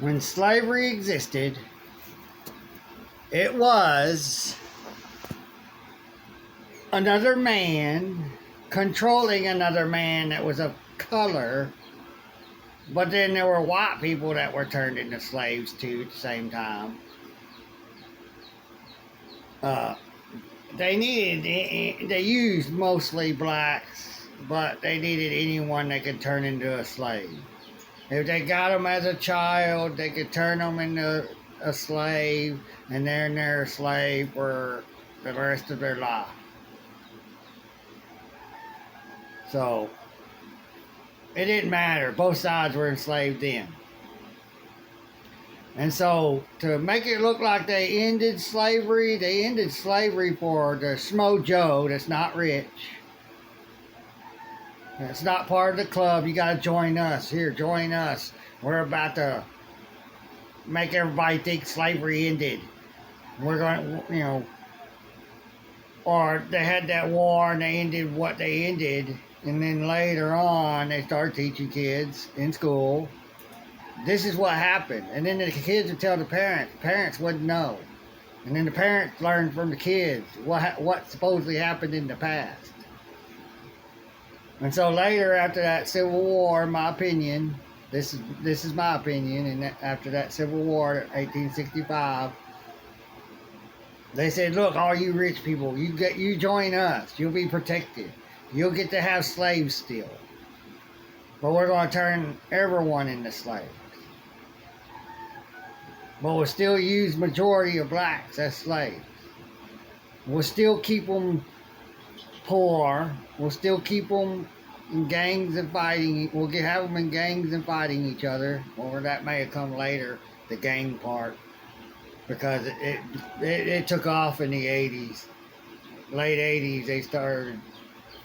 When slavery existed, it was another man controlling another man that was of color, but then there were white people that were turned into slaves too at the same time. Uh, they used mostly blacks, but they needed anyone that could turn into a slave. If they got them as a child, they could turn them into a slave, and then they're a slave for the rest of their life. So, it didn't matter. Both sides were enslaved then. And so, to make it look like they ended slavery for the Schmo Joe that's not rich. That's not part of the club. You got to join us. Here, join us. We're about to make everybody think slavery ended. We're going to, or they had that war and they ended what they ended. And then later on, they started teaching kids in school, this is what happened. And then the kids would tell the parents. Parents wouldn't know. And then the parents learned from the kids what supposedly happened in the past. And so later, after that Civil War, in my opinion, this is my opinion, and after that Civil War, 1865, they said, look, all you rich people, you join us. You'll be protected. You'll get to have slaves still. But we're going to turn everyone into slaves. But we'll still use majority of blacks as slaves. We'll still keep them poor. We'll still keep them in gangs and fighting. We'll have them in gangs and fighting each other. Or that may have come later, the gang part. Because it took off in the 80s. Late 80s they started,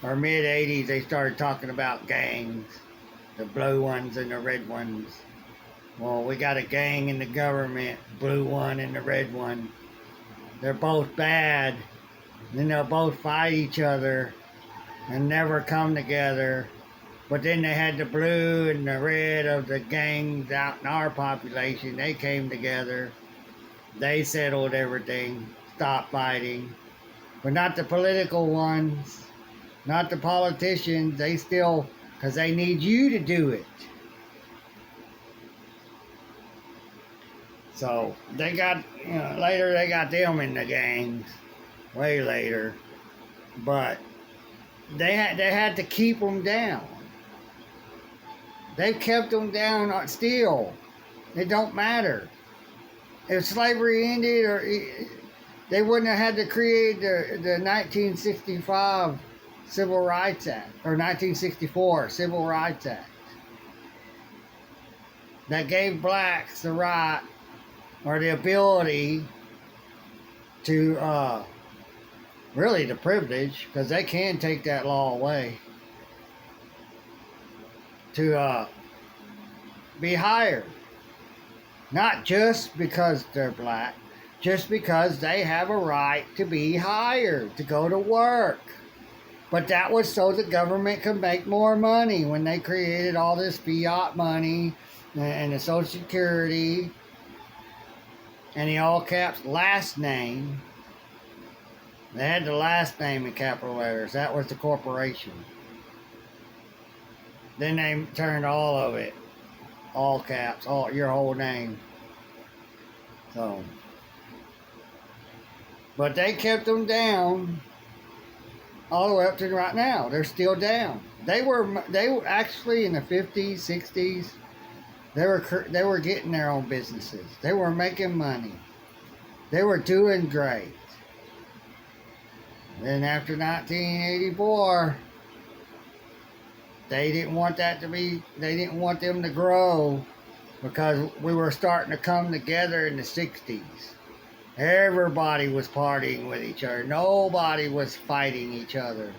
or mid 80s they started talking about gangs. The blue ones and the red ones. Well, we got a gang in the government, blue one and the red one. They're both bad. Then they'll both fight each other and never come together. But then they had the blue and the red of the gangs out in our population. They came together. They settled everything, stopped fighting. But not the political ones, not the politicians. They still, because they need you to do it. So they got, later they got them in the gangs, way later. But they had to keep them down. They kept them down still. It don't matter. If slavery ended, or they wouldn't have had to create the 1965 Civil Rights Act, or 1964 Civil Rights Act, that gave blacks the right or the ability to, really the privilege, because they can take that law away, to be hired. Not just because they're black, just because they have a right to be hired, to go to work. But that was so the government could make more money when they created all this fiat money and the Social Security and the all caps last name. They had the last name in capital letters. That was the corporation. Then they turned all of it, all caps, your whole name. So, but they kept them down all the way up to right now. They're still down. They were actually in the 50s, 60s. They were getting their own businesses. They were making money. They were doing great. Then after 1984, they didn't want them to grow, because we were starting to come together in the 60s. Everybody was partying with each other. Nobody was fighting each other.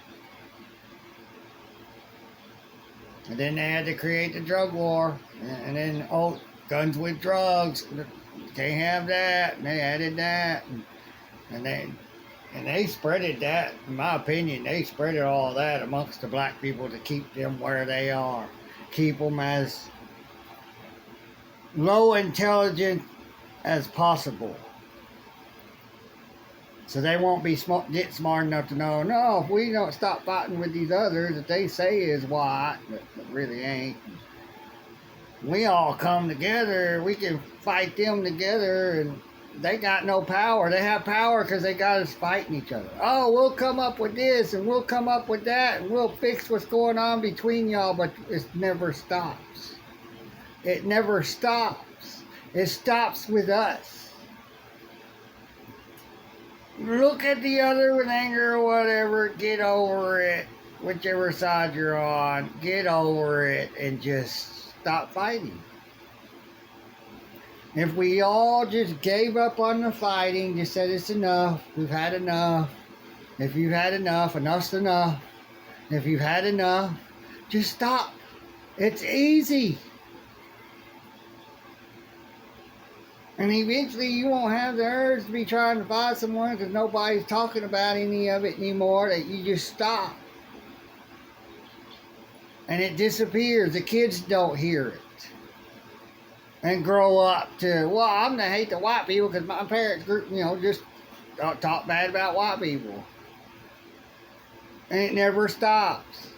And then they had to create the drug war. And then, guns with drugs. Can't have that. And they added that. And they spreaded that, in my opinion, they spreaded all that amongst the black people to keep them where they are. Keep them as, low intelligence as possible. So they won't be get smart enough to know, no, if we don't stop fighting with these others that they say is white, but really ain't, we all come together, we can fight them together, and they got no power. They have power because they got us fighting each other. Oh, we'll come up with this, and we'll come up with that, and we'll fix what's going on between y'all, but it never stops. It never stops. It stops with us. Look at the other with anger or whatever, get over it, whichever side you're on, get over it and just stop fighting. If we all just gave up on the fighting, just said it's enough, we've had enough. If you've had enough, enough's enough. If you've had enough, just stop. It's easy. And eventually you won't have the urge to be trying to fight someone because nobody's talking about any of it anymore. That you just stop. And it disappears. The kids don't hear it. And grow up to, well, I'm going to hate the white people because my parents, just talk bad about white people. And it never stops.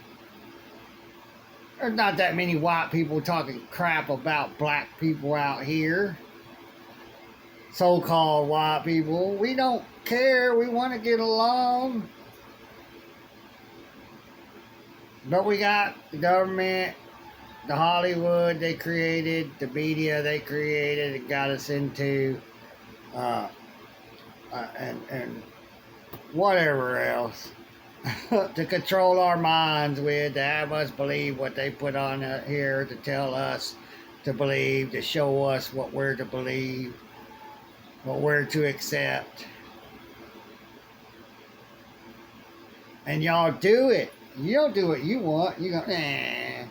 There's not that many white people talking crap about black people out here. So-called white people. We don't care. We want to get along. But we got the government, the Hollywood they created, the media they created, it got us into, and whatever else to control our minds with, to have us believe what they put on here, to tell us to believe, to show us what we're to believe, what we're to accept. And y'all do it. You don't do what you want. You go, nah.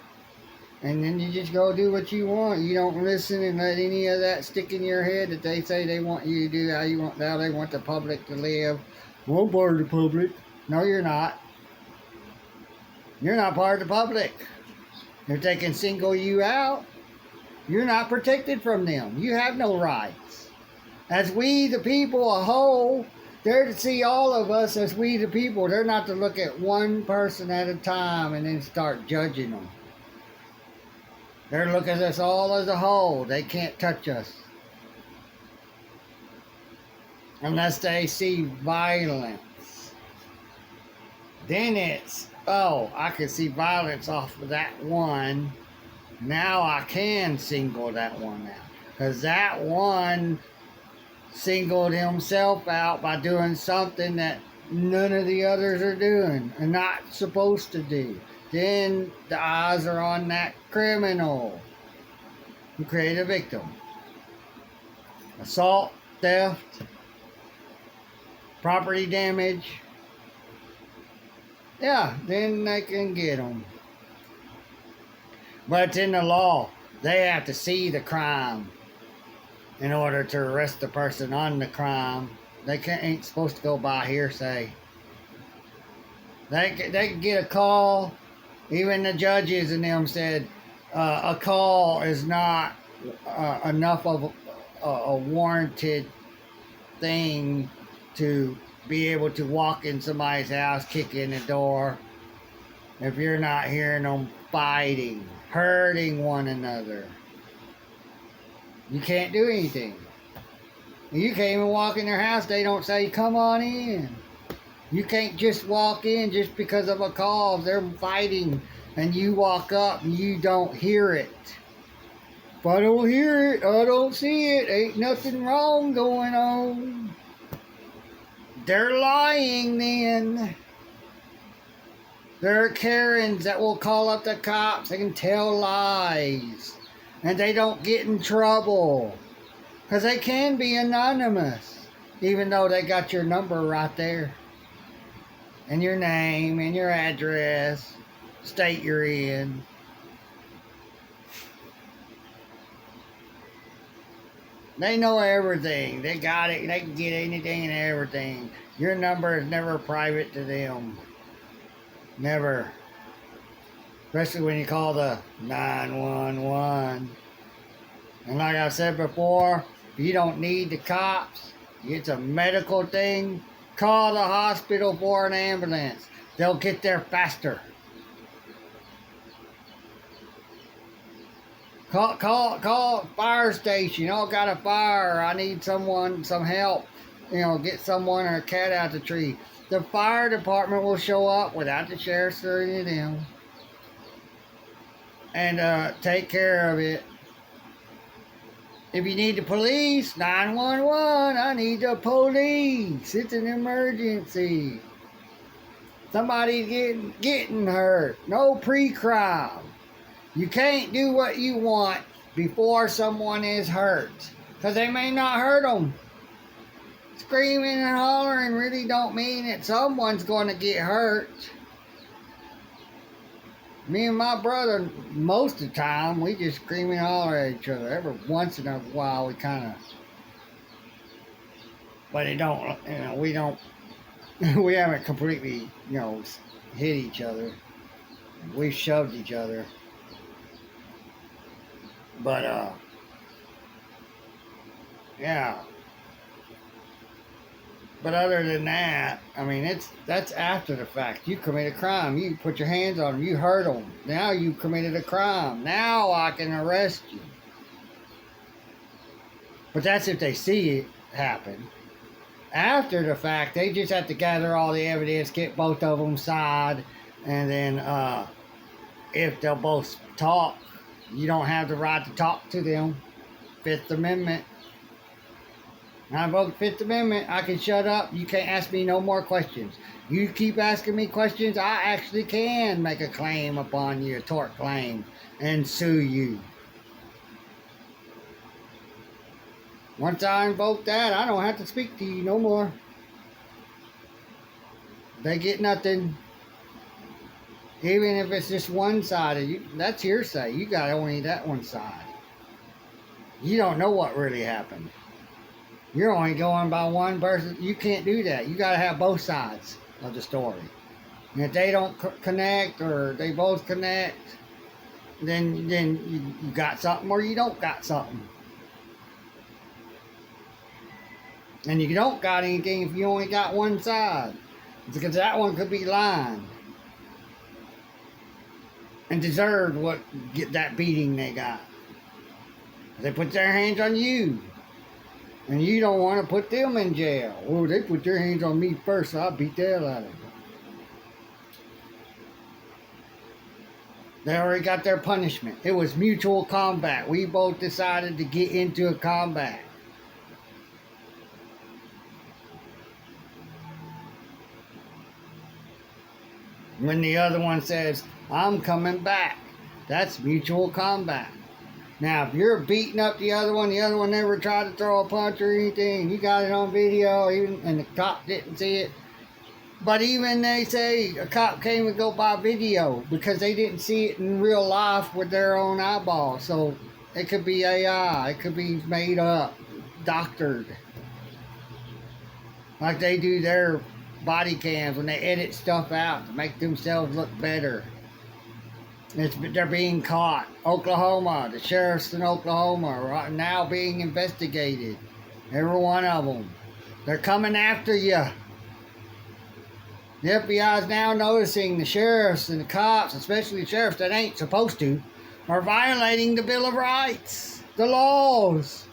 And then you just go do what you want. You don't listen and let any of that stick in your head that they say they want you to do how they want the public to live. Well, part of the public. No, you're not. You're not part of the public. If they can single you out, you're not protected from them. You have no rights. As we, the people, a whole, they're to see all of us as we, the people. They're not to look at one person at a time and then start judging them. They're looking at us all as a whole. They can't touch us. Unless they see violence. Then it's, oh, I can see violence off of that one. Now I can single that one out. Because that one singled himself out by doing something that none of the others are doing and not supposed to do. Then the eyes are on that criminal who created a victim. Assault, theft, property damage. Yeah, then they can get them. But it's in the law. They have to see the crime in order to arrest the person on the crime. They ain't supposed to go by hearsay. They can get a call. Even the judges and them said a call is not enough of a warranted thing to be able to walk in somebody's house, kick in the door, if you're not hearing them fighting, hurting one another. You can't do anything. You can't even walk in their house. They don't say, come on in. You can't just walk in just because of a call. If they're fighting and you walk up and you don't hear it. If I don't hear it, I don't see it. Ain't nothing wrong going on. They're lying then. There are Karens that will call up the cops. They can tell lies. And they don't get in trouble. Because they can be anonymous. Even though they got your number right there. And your name and your address. State you're in. They know everything. They got it. They can get anything and everything. Your number is never private to them. Never. Especially when you call the 911. And like I said before, you don't need the cops. It's a medical thing. Call the hospital for an ambulance. They'll get there faster. Call fire station. Oh, got a fire. I need someone, some help. Get someone or a cat out the tree. The fire department will show up without the sheriffs or any of them and take care of it. If you need the police, 911, I need the police. It's an emergency. Somebody's getting hurt. No pre-crime. You can't do what you want before someone is hurt, because they may not hurt them. Screaming and hollering really don't mean that someone's going to get hurt. Me and my brother, most of the time, we just scream and holler at each other. Every once in a while, we kind of, but it don't, we don't, we haven't completely, hit each other. We've shoved each other. But, yeah. But other than that, I mean, that's after the fact. You commit a crime. You put your hands on them. You hurt them. Now you committed a crime. Now I can arrest you. But that's if they see it happen. After the fact, they just have to gather all the evidence, get both of them side, and then if they'll both talk, you don't have the right to talk to them. Fifth Amendment. I invoke the Fifth Amendment. I can shut up. You can't ask me no more questions. You keep asking me questions, I actually can make a claim upon you, a tort claim, and sue you. Once I invoke that, I don't have to speak to you no more. They get nothing. Even if it's just one side of you, that's hearsay. You got only that one side. You don't know what really happened. You're only going by one person. You can't do that. You got to have both sides of the story. And if they don't connect or they both connect, then you got something or you don't got something. And you don't got anything if you only got one side. Because that one could be lying. And deserved get that beating they got. They put their hands on you. And you don't want to put them in jail. Oh, they put their hands on me first, so I'll beat the hell out of them. They already got their punishment. It was mutual combat. We both decided to get into a combat. When the other one says, I'm coming back, that's mutual combat. Now, if you're beating up the other one never tried to throw a punch or anything, you got it on video, and the cop didn't see it. But even they say a cop came and go by video because they didn't see it in real life with their own eyeballs. So it could be AI, it could be made up, doctored. Like they do their body cams when they edit stuff out to make themselves look better. They're being caught. Oklahoma, the sheriffs in Oklahoma are now being investigated. Every one of them. They're coming after you. The FBI is now noticing the sheriffs and the cops, especially the sheriffs that ain't supposed to, are violating the Bill of Rights, the laws.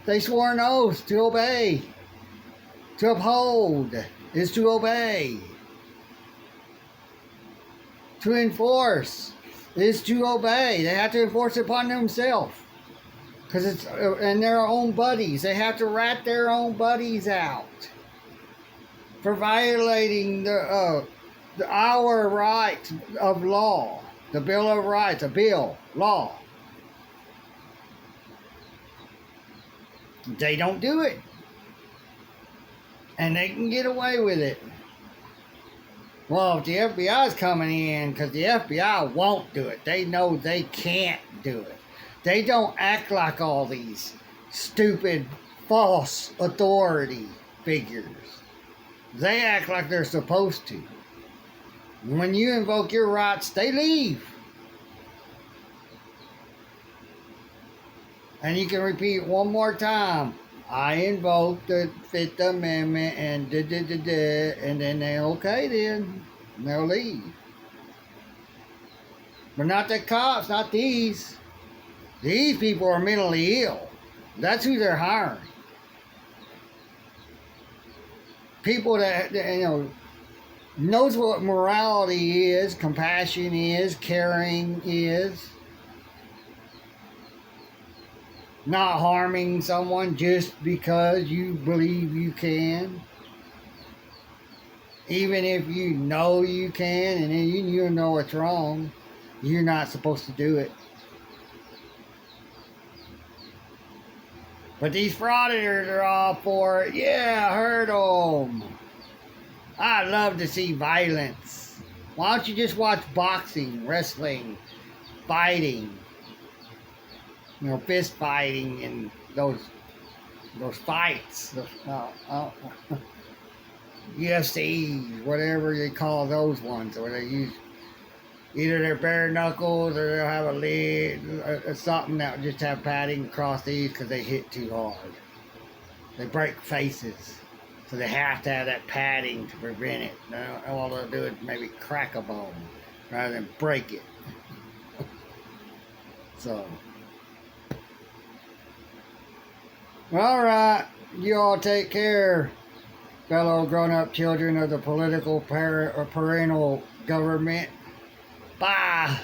They swore an oath to obey. To uphold is to obey. To enforce is to obey. They have to enforce it upon themselves. Because it's and their own buddies. They have to rat their own buddies out for violating our rights of law. The Bill of Rights, a bill, law. They don't do it. And they can get away with it. Well, if the FBI is coming in, because the FBI won't do it. They know they can't do it. They don't act like all these stupid, false authority figures. They act like they're supposed to. When you invoke your rights, they leave. And you can repeat it one more time. I invoke the Fifth Amendment and da da da da, and then they okay then. And they'll leave. But not the cops, not these. These people are mentally ill. That's who they're hiring. People that knows what morality is, compassion is, caring is. Not harming someone just because you believe you can. Even if you know you can and then you know it's wrong, you're not supposed to do it. But these frauditors are all for it. Yeah, I heard them. I love to see violence. Why don't you just watch boxing, wrestling, fighting? Fist fighting and those fights. UFC, whatever they call those ones, where they use either their bare knuckles or they'll have a lid or something that will just have padding across these because they hit too hard. They break faces, so they have to have that padding to prevent it. All they'll do is maybe crack a bone rather than break it. So, all right, you all take care, fellow grown-up children of the political parental government. Bye.